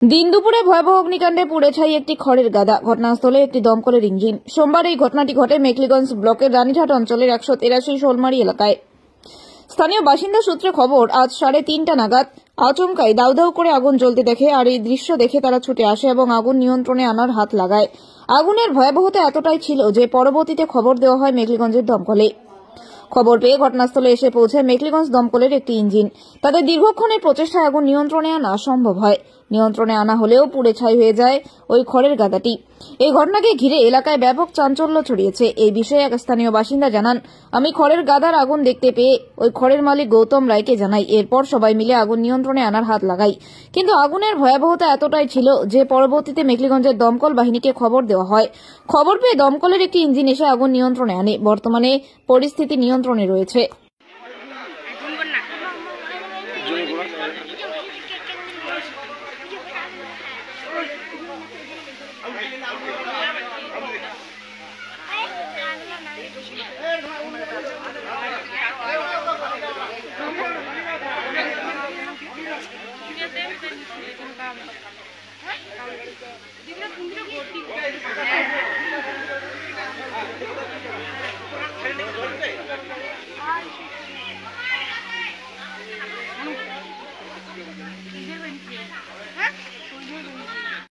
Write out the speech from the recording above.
দিন দুপুরে ভয়াবহ অগ্নিকাণ্ডে পুড়ে ছাই একটি খড়ের গাদা। ঘটনাস্থলে একটি দমকলের ইঞ্জিন। সোমবার এই ঘটনাটি ঘটে মেখলিগঞ্জ ব্লকের রানীঘাট অঞ্চলের 183 শোলমারি এলাকায়। স্থানীয় বাসিন্দা সূত্রে খবর, আজ 3:30 নাগাদ আচমকাই দাউ দাউ করে আগুন জ্বলতে দেখে আর এই দৃশ্য দেখে তারা ছুটে আসে এবং আগুন নিয়ন্ত্রণে আনার হাত লাগায়। আগুনের ভয়াবহতা এতটাই ছিল যে পরবর্তীতে খবর দেওয়া হয় মেখলিগঞ্জের দমকলে। খবর পেয়ে ঘটনাস্থলে এসে পৌঁছে মেখলিগঞ্জ দমকলের একটি ইঞ্জিন। তাদের দীর্ঘক্ষণের প্রচেষ্টায় আগুন নিয়ন্ত্রণে আনা সম্ভব হয়। নিয়ন্ত্রণে আনা হলেও পুড়ে ছাই হয়ে যায় ওই খড়ের গাদাটি। এই ঘটনাকে ঘিরে এলাকায় ব্যাপক চাঞ্চল্য ছড়িয়েছে। এই বিষয়ে এক স্থানীয় বাসিন্দা জানান, আমি খড়ের গাদার আগুন দেখতে পেয়ে ওই খড়ের মালিক গৌতম রায়কে জানাই। এরপর সবাই মিলে আগুন নিয়ন্ত্রণে আনার হাত লাগাই। কিন্তু আগুনের ভয়াবহতা এতটাই ছিল যে পরবর্তীতে মেখলিগঞ্জের দমকল বাহিনীকে খবর দেওয়া হয়। খবর পেয়ে দমকলের একটি ইঞ্জিন এসে আগুন নিয়ন্ত্রণে আনে। বর্তমানে পরিস্থিতি নিয়ন্ত্রণে রয়েছে।